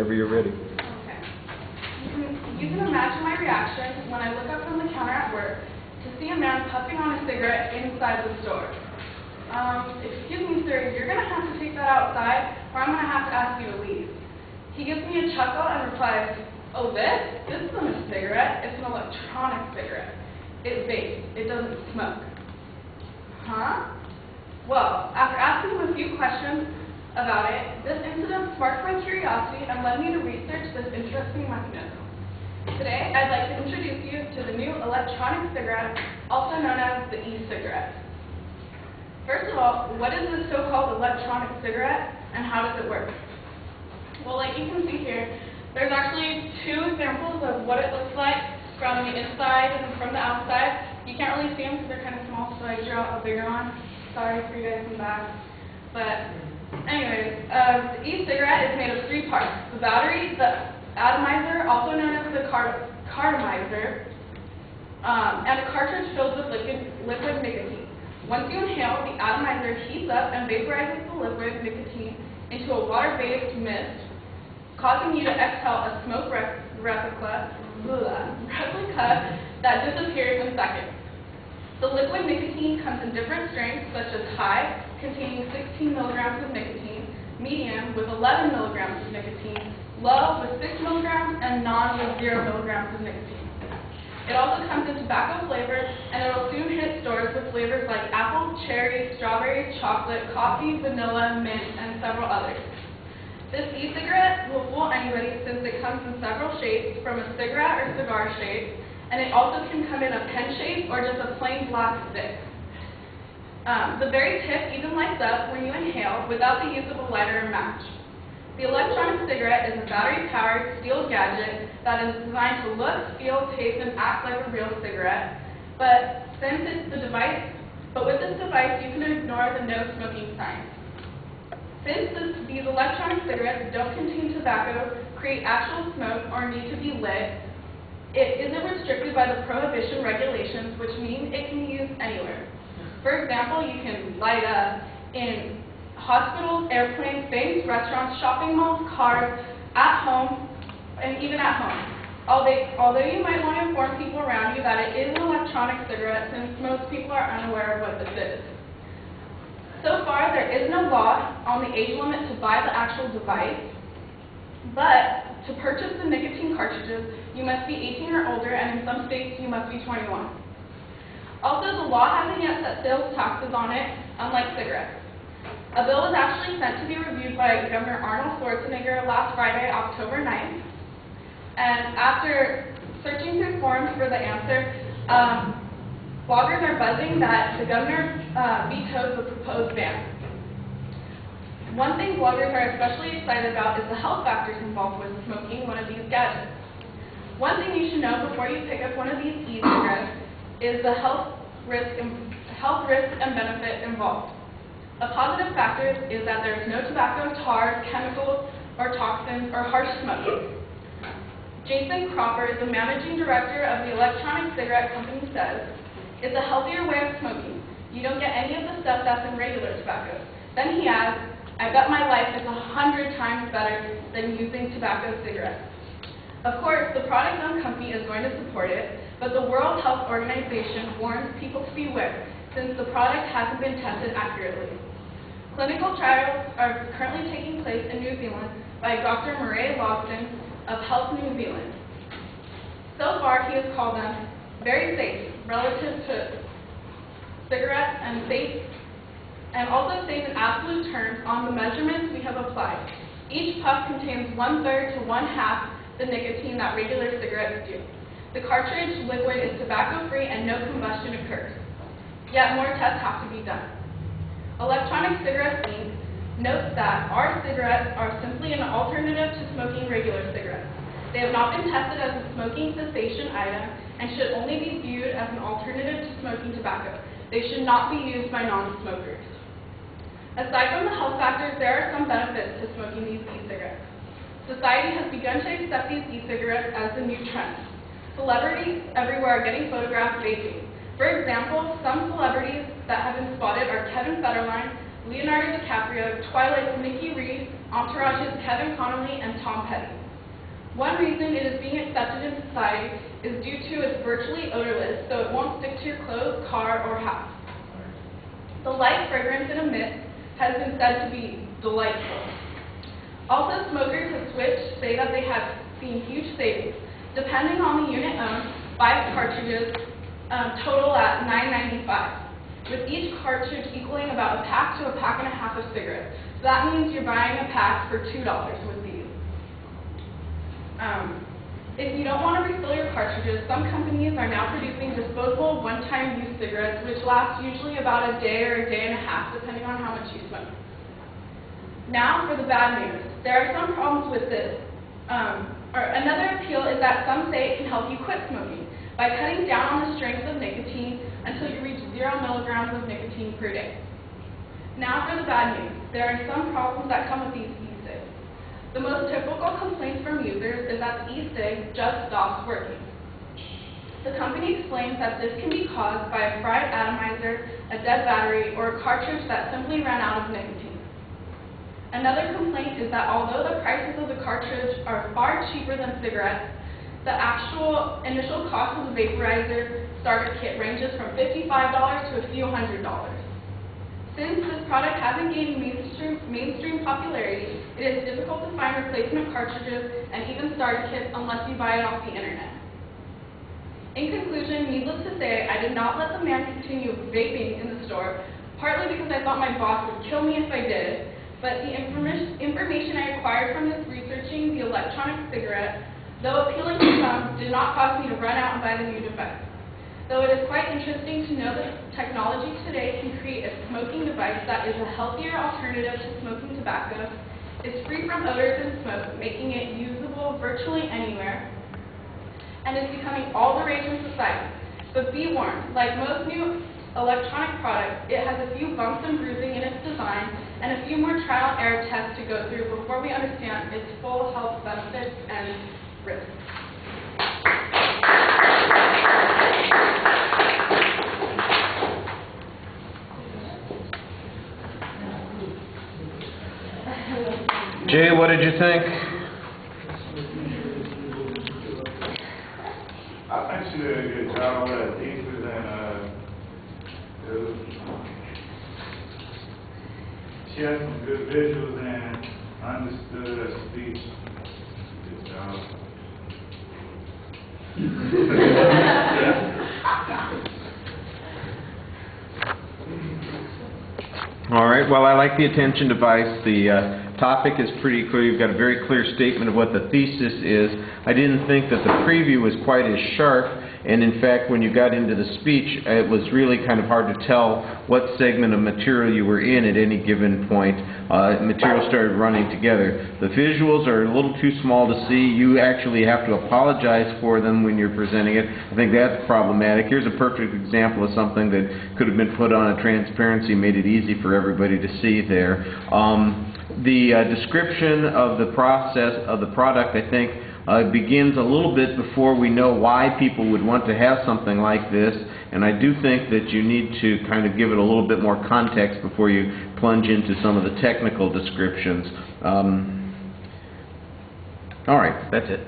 Whenever you're ready. Okay. You can imagine my reaction when I look up from the counter at work to see a man puffing on a cigarette inside the store. Excuse me, sir, you're going to have to take that outside, or I'm going to have to ask you to leave. He gives me a chuckle and replies, oh, this isn't a cigarette, it's an electronic cigarette. It vapes, it doesn't smoke. Huh? Well, after asking him a few questions about it, this incident sparked my curiosity and led me to research this interesting mechanism. Today, I'd like to introduce you to the new electronic cigarette, also known as the e-cigarette. First of all, what is this so-called electronic cigarette, and how does it work? Well, like you can see here, there's actually two examples of what it looks like from the inside and from the outside. You can't really see them because they're kind of small, so I drew out a bigger one. Sorry for you guys in the back. But anyways, the e-cigarette is made of three parts. The battery, the atomizer, also known as the cartomizer, and a cartridge filled with liquid nicotine. Once you inhale, the atomizer heats up and vaporizes the liquid nicotine into a water-based mist, causing you to exhale a smoke replica that disappears in seconds. The liquid nicotine comes in different strengths, such as high, containing 16 milligrams of nicotine, medium, with 11 milligrams of nicotine, low, with 6 milligrams, and non, with 0 milligrams of nicotine. It also comes in tobacco flavors, and it will soon hit stores with flavors like apple, cherry, strawberry, chocolate, coffee, vanilla, mint, and several others. This e-cigarette will fool anybody since it comes in several shapes, from a cigarette or cigar shape, and it also can come in a pen shape or just a plain black stick. The very tip even lights up when you inhale without the use of a lighter or match. The electronic cigarette is a battery-powered steel gadget that is designed to look, feel, taste, and act like a real cigarette. But with this device, you can ignore the no smoking sign. Since these electronic cigarettes don't contain tobacco, create actual smoke, or need to be lit, it isn't restricted by the prohibition regulations, which means it can be used anywhere. For example, you can light up in hospitals, airplanes, banks, restaurants, shopping malls, cars, at home, and even at home. Although you might want to inform people around you that it is an electronic cigarette, since most people are unaware of what this is. So far, there is no law on the age limit to buy the actual device, but to purchase the nicotine cartridges, you must be 18 or older, and in some states, you must be 21. Also, the law hasn't yet set sales taxes on it, unlike cigarettes. A bill was actually sent to be reviewed by Governor Arnold Schwarzenegger last Friday, October 9th. And after searching through forums for the answer, bloggers are buzzing that the governor vetoed the proposed ban. One thing bloggers are especially excited about is the health factors involved with smoking one of these gadgets. One thing you should know before you pick up one of these e-cigarettes is the health risk and benefit involved. A positive factor is that there is no tobacco, tar, chemicals, or toxins, or harsh smoking. Jason Cropper, the managing director of the electronic cigarette company, says, "It's a healthier way of smoking. You don't get any of the stuff that's in regular tobacco." Then he adds, "I bet my life is 100 times better than using tobacco cigarettes." Of course, the product-owned company is going to support it, but the World Health Organization warns people to beware, since the product hasn't been tested accurately. Clinical trials are currently taking place in New Zealand by Dr. Murray Lawson of Health New Zealand. So far, he has called them very safe relative to cigarettes, and also safe in absolute terms on the measurements we have applied. Each puff contains 1/3 to 1/2 the nicotine that regular cigarettes do. The cartridge liquid is tobacco-free and no combustion occurs. Yet more tests have to be done. Electronic Cigarettes Inc. notes that our cigarettes are simply an alternative to smoking regular cigarettes. They have not been tested as a smoking cessation item and should only be viewed as an alternative to smoking tobacco. They should not be used by non-smokers. Aside from the health factors, there are some benefits to smoking these e-cigarettes. Society has begun to accept these e-cigarettes as the new trend. Celebrities everywhere are getting photographed vaping. For example, some celebrities that have been spotted are Kevin Federline, Leonardo DiCaprio, Twilight's Nikki Reed, Entourage's Kevin Connolly and Tom Petty. One reason it is being accepted in society is due to its virtually odorless, so it won't stick to your clothes, car, or house. The light fragrance it emits has been said to be delightful. Also, smokers have switched say that they have seen huge savings. Depending on the unit owned, 5 cartridges total at $9.95, with each cartridge equaling about a pack to a pack and a half of cigarettes. So that means you're buying a pack for $2 with these. If you don't want to refill your cartridges, some companies are now producing disposable one-time use cigarettes, which last usually about a day or a day and a half, depending on how much you smoke. Now for the bad news. There are some problems with this. Another appeal is that some say it can help you quit smoking by cutting down on the strength of nicotine until you reach 0 milligrams of nicotine per day. Now for the bad news. There are some problems that come with these e-cigs. The most typical complaints from users is that the e-cig just stops working. The company explains that this can be caused by a fried atomizer, a dead battery, or a cartridge that simply ran out of nicotine. Another complaint is that although the prices of the cartridge are far cheaper than cigarettes, the actual initial cost of the vaporizer starter kit ranges from $55 to a few $100s. Since this product hasn't gained mainstream popularity, it is difficult to find replacement cartridges and even starter kits unless you buy it off the internet. In conclusion, needless to say, I did not let the man continue vaping in the store, partly because I thought my boss would kill me if I did, but the information I acquired from this researching the electronic cigarette, though appealing to some, did not cause me to run out and buy the new device. Though it is quite interesting to know that technology today can create a smoking device that is a healthier alternative to smoking tobacco, is free from odors and smoke, making it usable virtually anywhere, and is becoming all the rage in society. But be warned, like most new electronic products, it has a few bumps and bruising in its design and a few more trial and error tests to go through before we understand its full health benefits and risks. Jay, what did you think? I think she did a good job with that thesis, and she had some good visuals and understood her speech. Good job. All right, well, I like the attention device. The topic is pretty clear. You've got a very clear statement of what the thesis is. I didn't think that the preview was quite as sharp, and in fact, when you got into the speech, it was really kind of hard to tell what segment of material you were in at any given point. Material started running together. The visuals are a little too small to see. You actually have to apologize for them when you're presenting it. I think that's problematic. Here's a perfect example of something that could have been put on a transparency, made it easy for everybody to see there. The description of the process of the product, I think, begins a little bit before we know why people would want to have something like this, and I do think that you need to kind of give it a little bit more context before you plunge into some of the technical descriptions. All right, that's it.